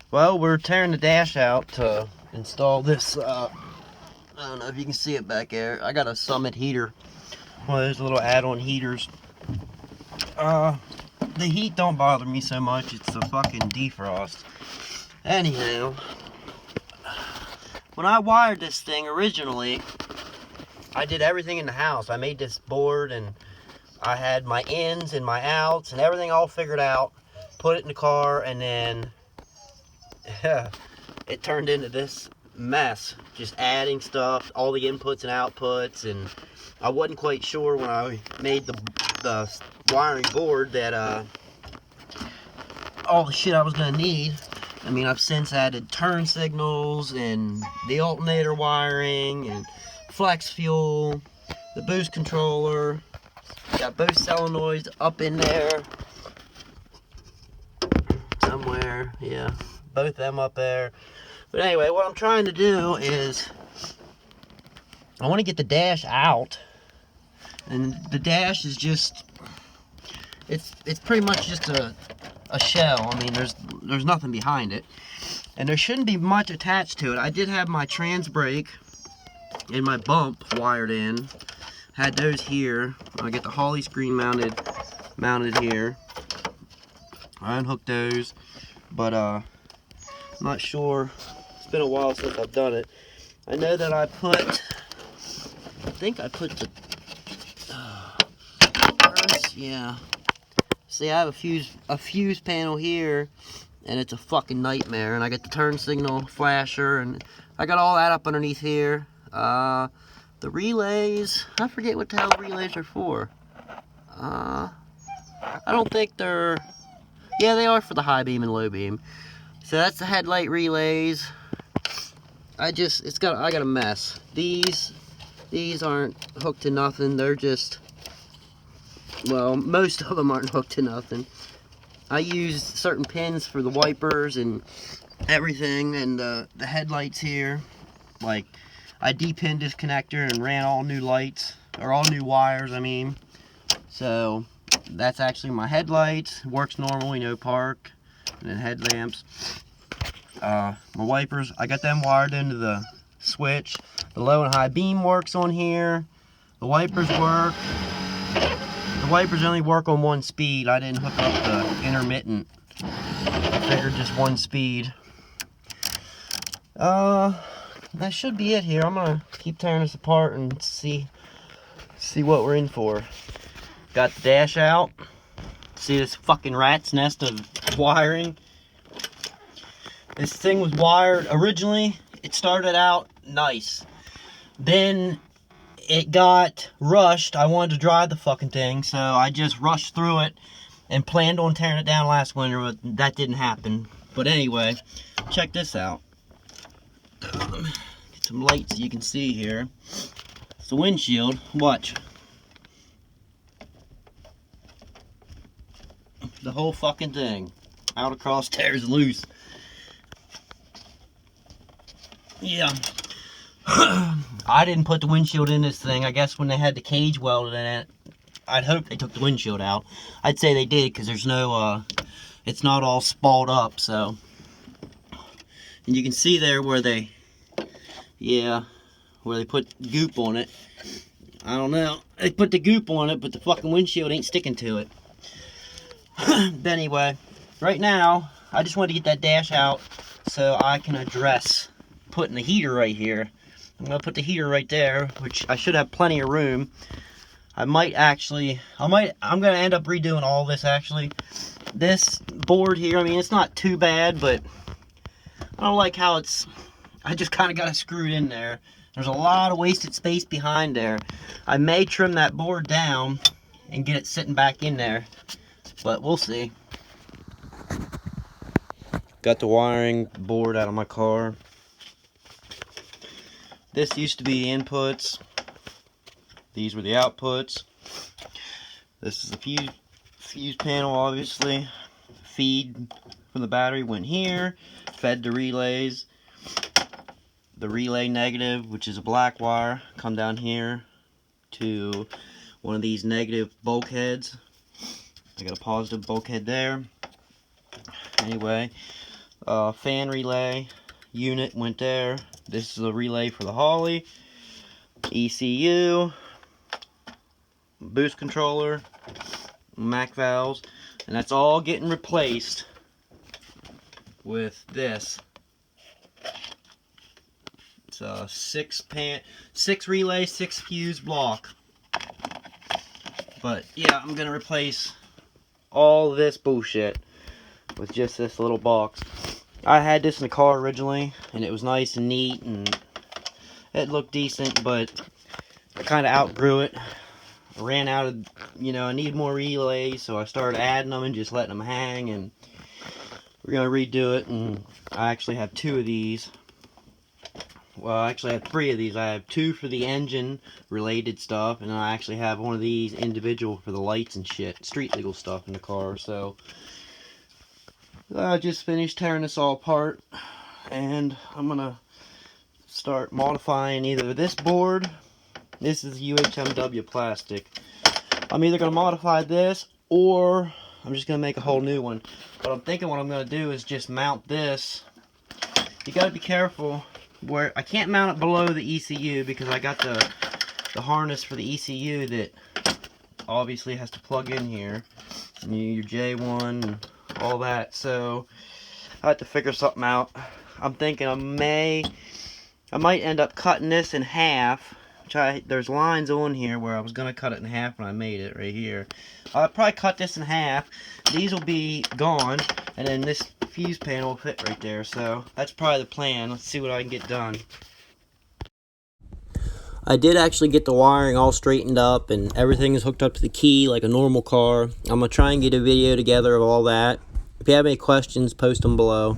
Well, we're tearing the dash out to install this, I don't know if you can see it back there. I got a Summit heater. One of those little add-on heaters. The heat don't bother me so much. It's the fucking defrost. Anyhow, when I wired this thing originally, I did everything in the house. I made this board and I had my ins and my outs and everything all figured out. Put it in the car, and then it turned into this mess. Just adding stuff, all the inputs and outputs, and I wasn't quite sure when I made the wiring board that all the shit I was gonna need. I mean, I've since added turn signals and the alternator wiring and flex fuel, the boost controller. Got both solenoids up in there somewhere. Yeah, both of them up there. But anyway, what I'm trying to do is I want to get the dash out, and the dash is just it's pretty much just a shell. I mean, there's nothing behind it, and there shouldn't be much attached to it. I did have my trans brake and my bump wired in. Had those here. I get the Holly screen mounted here. I unhooked those, but I'm not sure. It's been a while since I've done it. I know that I think I put the yeah. See, I have a fuse panel here, and it's a fucking nightmare. And I got the turn signal flasher, and I got all that up underneath here. The relays, I forget what the hell the relays are for. I don't think they're, yeah, they are for the high beam and low beam. So that's the headlight relays. I got a mess. These aren't hooked to nothing. They're just, well, most of them aren't hooked to nothing. I use certain pins for the wipers and everything, and the headlights here, like, I D-pinned this connector and ran all new lights, or all new wires, I mean. So, that's actually my headlights. Works normally, no park. And then headlamps. My wipers, I got them wired into the switch. The low and high beam works on here. The wipers work. The wipers only work on one speed. I didn't hook up the intermittent. I figured just one speed. That should be it here. I'm gonna keep tearing this apart and see what we're in for. Got the dash out. See this fucking rat's nest of wiring? This thing was wired originally. It started out nice. Then it got rushed. I wanted to drive the fucking thing, so I just rushed through it and planned on tearing it down last winter, but that didn't happen. But anyway, check this out. Get some lights so you can see here. It's the windshield. Watch. The whole fucking thing. Out across tears loose. Yeah. I didn't put the windshield in this thing. I guess when they had the cage welded in it, I'd hope they took the windshield out. I'd say they did, because there's no, it's not all spalled up, so. And you can see there where they, yeah, where they put goop on it. I don't know. They put the goop on it, but the fucking windshield ain't sticking to it. But anyway, right now, I just wanted to get that dash out so I can address putting the heater right here. I'm going to put the heater right there, which I should have plenty of room. I'm going to end up redoing all this, actually. This board here, I mean, it's not too bad, but I don't like how I just kind of got it screwed in there. There's a lot of wasted space behind there. I may trim that board down and get it sitting back in there, but we'll see. Got the wiring board out of my car. This used to be the inputs. These were the outputs. This is the fuse panel, obviously. Feed from the battery went here. Fed the relays. The relay negative, which is a black wire, come down here to one of these negative bulkheads. I got a positive bulkhead there. Anyway, Fan relay unit went there. This is a relay for the Holly. ECU, boost controller, Mac valves, and that's all getting replaced with this. It's a 6 relay, 6 fuse block. But yeah, I'm gonna replace all this bullshit with just this little box. I had this in the car originally, and it was nice and neat, and it looked decent, but I kind of outgrew it. I ran out of, I need more relays, so I started adding them and just letting them hang, and we're gonna redo it. And I actually have 2 of these. Well, I actually have 3 of these. I have 2 for the engine related stuff, and I actually have one of these individual for the lights and shit, street legal stuff in the car. So I just finished tearing this all apart, and I'm gonna start modifying either this board. This is UHMW plastic. I'm either gonna modify this, or I'm just gonna make a whole new one. But I'm thinking what I'm gonna do is just mount this. You gotta be careful where I can't mount it below the ECU, because I got the harness for the ECU that obviously has to plug in here, and your J1 and all that. So I have to figure something out. I'm thinking I might end up cutting this in half. There's lines on here where I was gonna cut it in half when I made it right here. I'll probably cut this in half. These will be gone, and then this fuse panel will fit right there. So that's probably the plan. Let's see what I can get done. I did actually get the wiring all straightened up, and everything is hooked up to the key like a normal car. I'm gonna try and get a video together of all that. If you have any questions, post them below.